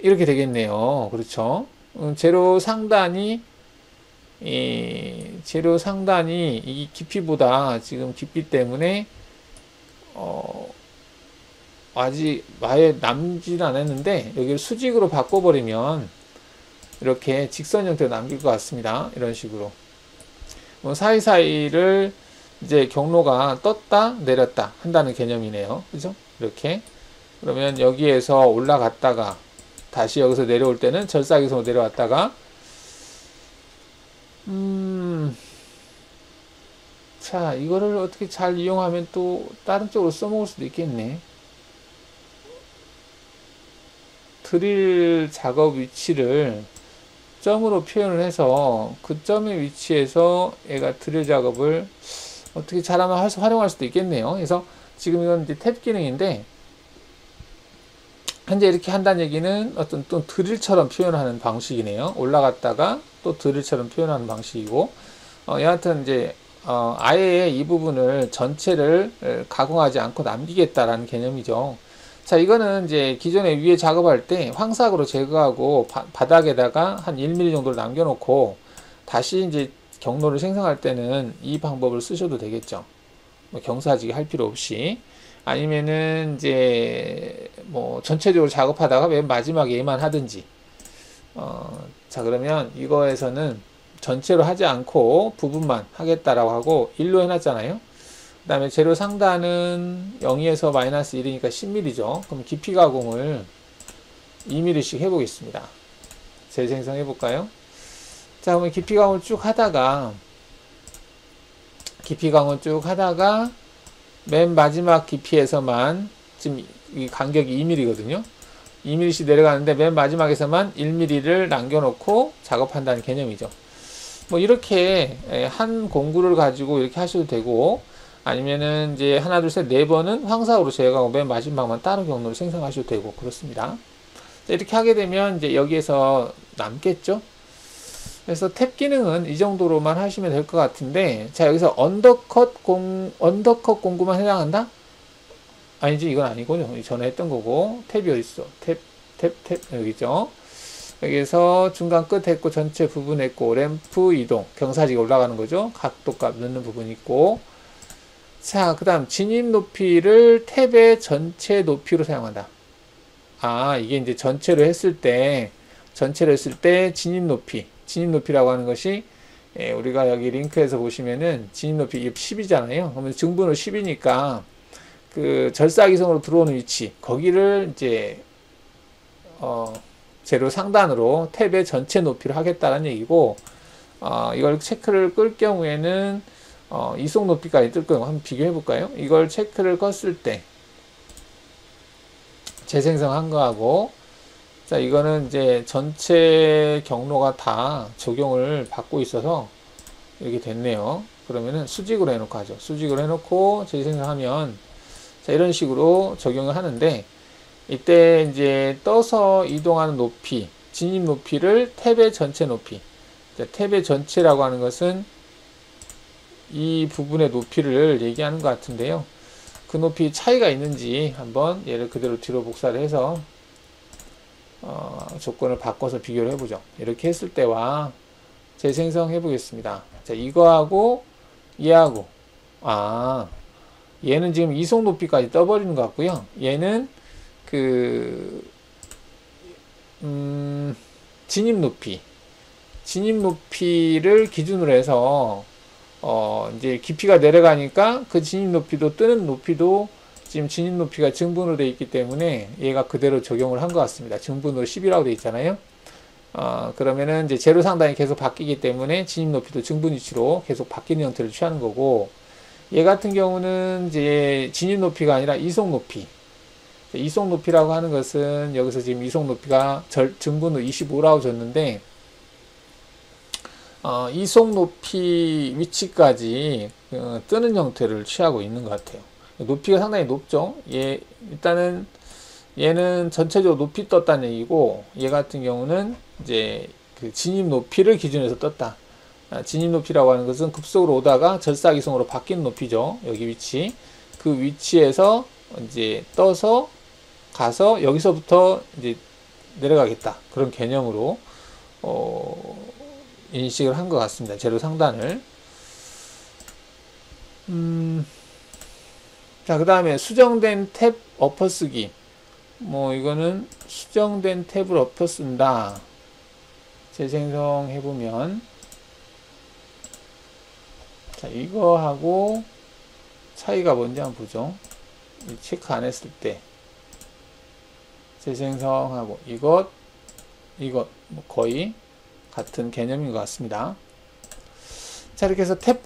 Speaker 1: 이렇게 되겠네요. 그렇죠. 재료 상단이 이 깊이보다 지금 깊이 때문에, 아직 아예 남지는 않았는데 여기를 수직으로 바꿔버리면 이렇게 직선 형태로 남길 것 같습니다. 이런 식으로 사이사이를 이제 경로가 떴다 내렸다 한다는 개념이네요. 그죠? 이렇게 그러면 여기에서 올라갔다가 다시 여기서 내려올 때는 절삭이성으로 내려왔다가 자, 이거를 어떻게 잘 이용하면 또 다른 쪽으로 써먹을 수도 있겠네. 드릴 작업 위치를 점으로 표현을 해서 그 점의 위치에서 얘가 드릴 작업을 어떻게 잘하면 활용할 수도 있겠네요. 그래서 지금 이건 이제 탭 기능인데 현재 이렇게 한다는 얘기는 어떤 또 드릴처럼 표현하는 방식이네요. 올라갔다가 또 드릴처럼 표현하는 방식이고 여하튼 이제 아예 이 부분을 전체를 가공하지 않고 남기겠다라는 개념이죠. 자, 이거는 이제 기존에 위에 작업할 때 황삭으로 제거하고 바닥에다가 한 1mm 정도를 남겨놓고 다시 이제 경로를 생성할 때는 이 방법을 쓰셔도 되겠죠. 뭐 경사지기 할 필요 없이. 아니면은 이제 뭐 전체적으로 작업하다가 맨 마지막에 얘만 하든지. 자, 그러면 이거에서는 전체로 하지 않고 부분만 하겠다라고 하고 1로 해놨잖아요. 그 다음에 재료 상단은 0에서 마이너스 1이니까 10mm죠. 그럼 깊이 가공을 2mm씩 해보겠습니다. 재생성 해볼까요? 자, 그러면 깊이 가공을 쭉 하다가 맨 마지막 깊이에서만 지금 이 간격이 2mm거든요. 2mm씩 내려가는데 맨 마지막에서만 1mm를 남겨놓고 작업한다는 개념이죠. 뭐 이렇게 한 공구를 가지고 이렇게 하셔도 되고 아니면은 이제 하나 둘 셋 네 번은 황사으로 제거하고 맨 마지막만 따로 경로를 생성하셔도 되고 그렇습니다. 이렇게 하게 되면 이제 여기에서 남겠죠. 그래서 탭 기능은 이 정도로만 하시면 될 것 같은데 자 여기서 언더컷 공구만 해당한다? 아니지 이건 아니고 전에 했던 거고 탭이 어딨어? 탭 여기 있죠. 여기서 중간 끝 했고 전체 부분 했고 램프 이동 경사지가 올라가는 거죠. 각도값 넣는 부분 있고 자, 그 다음 진입 높이를 탭의 전체 높이로 사용한다. 이게 이제 전체로 했을 때 진입 높이라고 하는 것이 우리가 여기 링크에서 보시면은 진입 높이 10이잖아요. 그러면 증분을 10이니까 그 절삭이성으로 들어오는 위치 거기를 이제 재료 상단으로 탭의 전체 높이로 하겠다는 얘기고 이걸 체크를 끌 경우에는 이속 높이까지 뜰 거예요. 한번 비교해 볼까요? 이걸 체크를 껐을 때 재생성한 거하고 자 이거는 이제 전체 경로가 다 적용을 받고 있어서 이렇게 됐네요. 그러면은 수직으로 해놓고 하죠. 수직으로 해놓고 재생성하면 자 이런 식으로 적용을 하는데 이때 이제 떠서 이동하는 높이 진입 높이를 탭의 전체 높이 자, 탭의 전체라고 하는 것은 이 부분의 높이를 얘기하는 것 같은데요. 그 높이 차이가 있는지 한번 얘를 그대로 뒤로 복사를 해서 조건을 바꿔서 비교를 해보죠. 이렇게 했을 때와 재생성해 보겠습니다. 자, 이거하고 얘하고 얘는 지금 이속 높이까지 떠버리는 것 같고요. 얘는 진입 높이를 기준으로 해서 이제 깊이가 내려가니까 그 진입 높이도 뜨는 높이도 지금 진입 높이가 증분으로 되어 있기 때문에 얘가 그대로 적용을 한 것 같습니다. 증분으로 10이라고 되어 있잖아요. 그러면은 이제 제로 상단이 계속 바뀌기 때문에 진입 높이도 증분 위치로 계속 바뀌는 형태를 취하는 거고, 얘 같은 경우는 이제 진입 높이가 아니라 이속 높이. 이속 높이라고 하는 것은 여기서 지금 이속 높이가 증분으로 25라고 줬는데, 이속 높이 위치까지 뜨는 형태를 취하고 있는 것 같아요. 높이가 상당히 높죠. 일단은 얘는 전체적으로 높이 떴다는 얘기고, 얘 같은 경우는 이제 그 진입 높이를 기준으로 해서 떴다. 진입 높이라고 하는 것은 급속으로 오다가 절삭이송으로 바뀌는 높이죠. 여기 위치. 그 위치에서 이제 떠서 가서 여기서부터 이제 내려가겠다. 그런 개념으로 인식을 한 것 같습니다. 제로 상단을. 자, 그 다음에 수정된 탭 엎어쓰기. 이거는 수정된 탭을 엎어쓴다. 재생성 해보면, 자, 이거하고 차이가 뭔지 한번 보죠. 체크 안 했을 때. 재생성하고, 이것, 거의 같은 개념인 것 같습니다. 자, 이렇게 해서 탭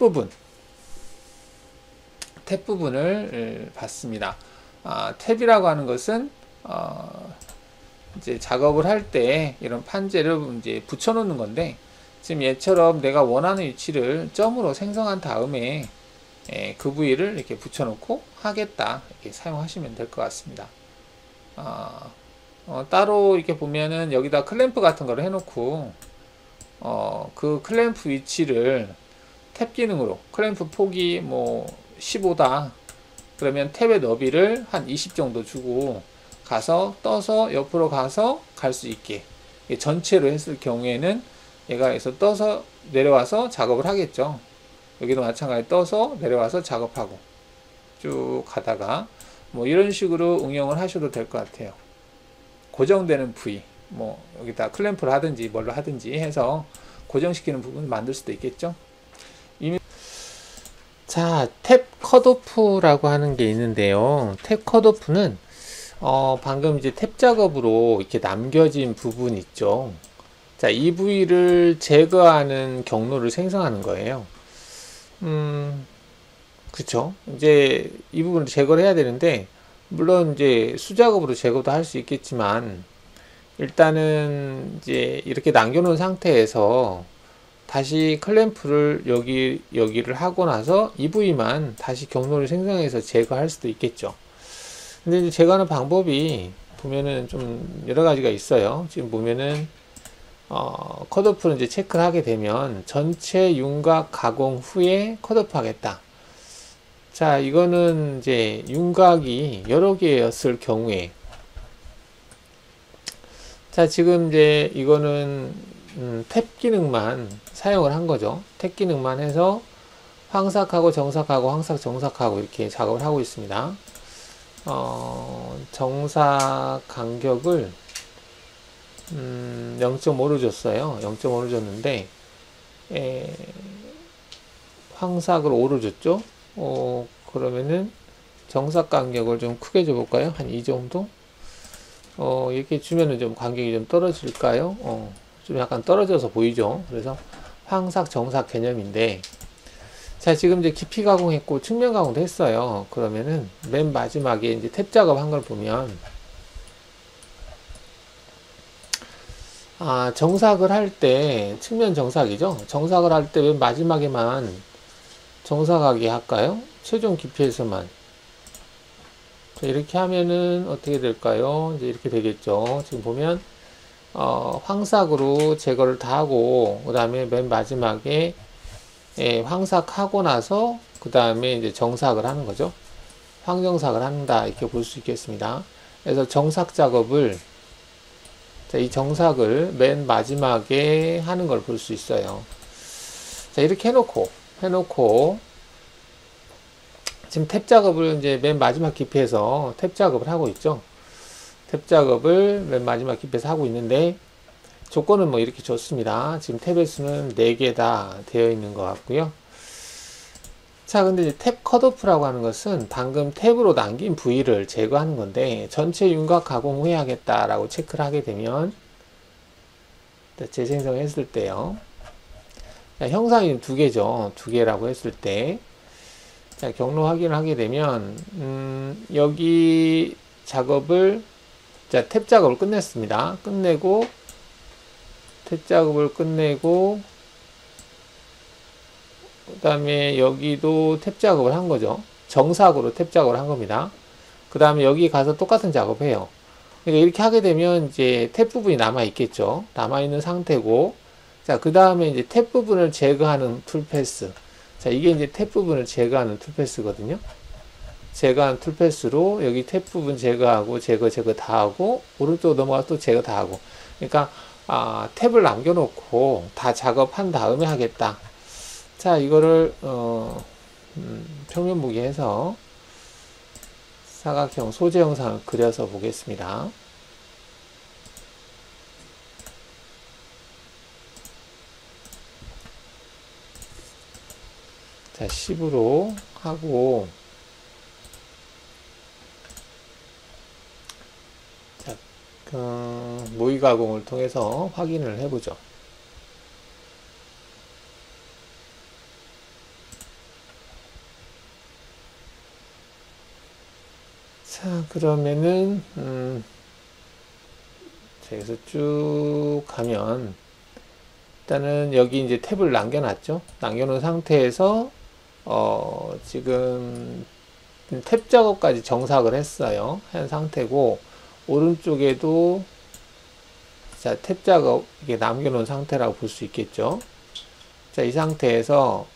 Speaker 1: 부분을 봤습니다. 탭이라고 하는 것은 이제 작업을 할 때 이런 판재를 이제 붙여놓는 건데, 지금 얘처럼 내가 원하는 위치를 점으로 생성한 다음에 그 부위를 이렇게 붙여놓고 하겠다, 이렇게 사용하시면 될 것 같습니다. 따로 이렇게 보면은 여기다 클램프 같은 거를 해놓고 그 클램프 위치를 탭 기능으로, 클램프 폭이 15다 그러면 탭의 너비를 한 20 정도 주고 가서 떠서 옆으로 가서 갈 수 있게, 전체로 했을 경우에는 얘가 여기서 떠서 내려와서 작업을 하겠죠. 여기도 마찬가지 떠서 내려와서 작업하고 쭉 가다가 이런 식으로 응용을 하셔도 될 것 같아요. 고정되는 부위, 여기다 클램프를 하든지 뭘로 하든지 해서 고정시키는 부분을 만들 수도 있겠죠. 자, 탭 컷오프라고 하는 게 있는데요. 탭 컷오프는 방금 이제 탭 작업으로 이렇게 남겨진 부분 있죠. 자, 이 부위를 제거하는 경로를 생성하는 거예요. 그쵸. 이제 이 부분을 제거를 해야 되는데, 물론 이제 수작업으로 제거도 할 수 있겠지만, 일단은 이제 이렇게 남겨놓은 상태에서 다시 클램프를 여기를 하고 나서 이 부위만 다시 경로를 생성해서 제거할 수도 있겠죠. 근데 이제 제거하는 방법이 보면은 좀 여러 가지가 있어요. 지금 보면은 컷오프를 이제 체크를 하게 되면 전체 윤곽 가공 후에 컷오프 하겠다. 자, 이거는 이제 윤곽이 여러 개였을 경우에, 자, 지금 이제 이거는 탭 기능만 사용을 한 거죠. 탭 기능만 해서 황삭하고 정삭하고 황삭 정삭하고 이렇게 작업을 하고 있습니다. 정삭 간격을 0.5로 줬어요. 0.5로 줬는데 황삭을 5로 줬죠. 그러면은 정삭 간격을 좀 크게 줘볼까요? 한 이 정도? 이렇게 주면은 좀 간격이 좀 떨어질까요? 좀 약간 떨어져서 보이죠? 그래서 황삭, 정삭 개념인데, 자, 지금 이제 깊이 가공했고 측면 가공도 했어요. 그러면은 맨 마지막에 이제 탭 작업 한 걸 보면, 정삭을 할 때, 측면 정삭이죠? 정삭을 할 때 맨 마지막에만 정삭하게 할까요? 최종 깊이에서만. 이렇게 하면은 어떻게 될까요? 이제 이렇게 되겠죠. 지금 보면, 황삭으로 제거를 다 하고, 그 다음에 맨 마지막에 황삭하고 나서 그 다음에 이제 정삭을 하는 거죠. 황정삭을 한다 이렇게 볼 수 있겠습니다. 그래서 정삭 작업을 자, 이 정삭을 맨 마지막에 하는 걸 볼 수 있어요. 자, 이렇게 해놓고 지금 탭 작업을 이제 맨 마지막 깊이에서 탭 작업을 하고 있죠. 탭 작업을 맨 마지막 깊이에서 하고 있는데 조건은 뭐 이렇게 좋습니다. 지금 탭의 수는 4개 다 되어 있는 것 같고요. 자, 근데 이제 탭 컷오프라고 하는 것은 방금 탭으로 남긴 부위를 제거하는 건데 전체 윤곽 가공 후에 하겠다라고 체크를 하게 되면 재생성했을 때요. 자, 형상이 2개죠. 2개라고 했을 때 자, 경로 확인을 하게 되면 여기 작업을 자, 탭 작업을 끝냈습니다. 끝내고 탭 작업을 끝내고 그 다음에 여기도 탭 작업을 한 거죠. 정삭으로 탭 작업을 한 겁니다. 그 다음에 여기 가서 똑같은 작업해요. 그러니까 이렇게 하게 되면 이제 탭 부분이 남아 있겠죠. 남아 있는 상태고, 자, 그 다음에 이제 탭 부분을 제거하는 툴패스. 자, 이게 이제 탭 부분을 제거하는 툴패스거든요. 제거하는 툴패스로 여기 탭 부분 제거하고, 제거 다 하고, 오른쪽 넘어가서 또 제거 다 하고. 그러니까, 탭을 남겨놓고 다 작업한 다음에 하겠다. 자, 이거를 평면 보기해서 사각형 소재 영상을 그려서 보겠습니다. 자, 10으로 하고 자, 모의 가공을 통해서 확인을 해보죠. 자, 그러면은 자, 여기서 쭉 가면 일단은 여기 이제 탭을 남겨놨죠. 남겨놓은 상태에서 지금 탭 작업까지 정삭을 했어요. 한 상태고 오른쪽에도 자, 탭 작업 이게 남겨놓은 상태라고 볼 수 있겠죠. 자, 이 상태에서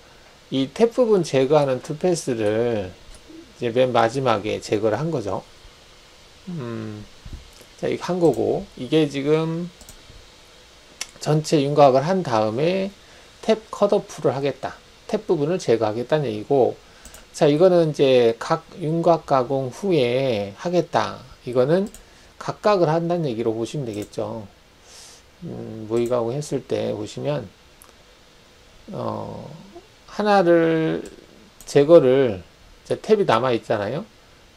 Speaker 1: 이 탭 부분 제거하는 툴패스를 이제 맨 마지막에 제거를 한 거죠. 자, 이거 한 거고, 이게 지금 전체 윤곽을 한 다음에 탭 컷오프를 하겠다. 탭 부분을 제거하겠다는 얘기고, 자, 이거는 이제 각 윤곽 가공 후에 하겠다. 이거는 각각을 한다는 얘기로 보시면 되겠죠. 모의 가공 했을 때 보시면, 하나를 제거를 탭이 남아 있잖아요.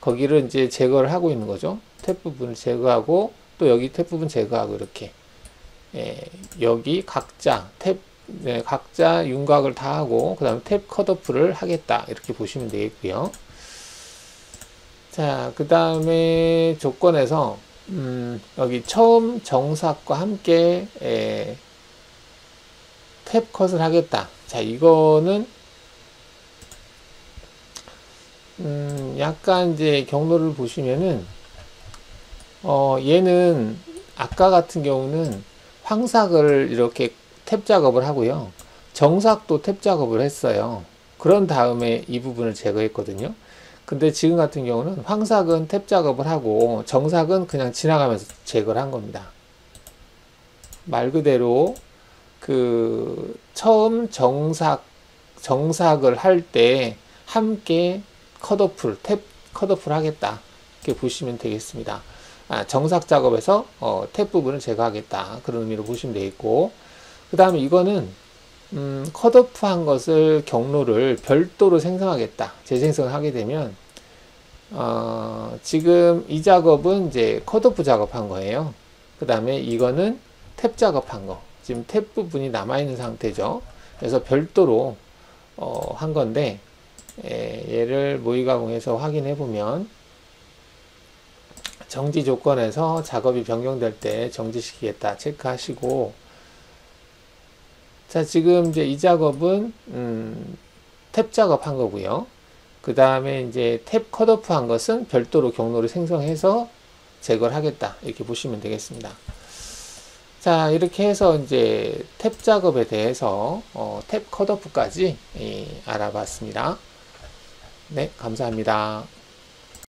Speaker 1: 거기를 이제 제거를 하고 있는 거죠. 탭 부분을 제거하고 또 여기 탭 부분 제거하고 이렇게 여기 각자 탭 각자 윤곽을 다 하고 그 다음에 탭 컷오프를 하겠다 이렇게 보시면 되겠고요. 자, 그 다음에 조건에서 여기 처음 정삭과 함께 탭 컷을 하겠다. 자, 이거는 약간 이제 경로를 보시면은 얘는 아까 같은 경우는 황삭을 이렇게 탭 작업을 하고요. 정삭도 탭 작업을 했어요. 그런 다음에 이 부분을 제거했거든요. 근데 지금 같은 경우는 황삭은 탭 작업을 하고 정삭은 그냥 지나가면서 제거를 한 겁니다. 말 그대로 그 처음 정삭을 할 때 함께 컷오프, 탭 컷오프를 하겠다. 이렇게 보시면 되겠습니다. 정삭 작업에서 탭 부분을 제거하겠다. 그런 의미로 보시면 되겠고, 그 다음에 이거는 컷오프 한 것을 경로를 별도로 생성하겠다. 재생성을 하게 되면 지금 이 작업은 이제 컷오프 작업한 거예요. 그 다음에 이거는 탭 작업한 거. 지금 탭 부분이 남아있는 상태죠. 그래서 별도로 한 건데 얘를 모의 가공해서 확인해 보면 정지 조건에서 작업이 변경될 때 정지시키겠다 체크하시고, 자, 지금 이제 이 작업은 탭 작업한 거고요. 그 다음에 이제 탭 컷오프 한 것은 별도로 경로를 생성해서 제거를 하겠다 이렇게 보시면 되겠습니다. 자, 이렇게 해서 이제 탭 작업에 대해서 탭 컷오프까지 알아봤습니다. 네, 감사합니다.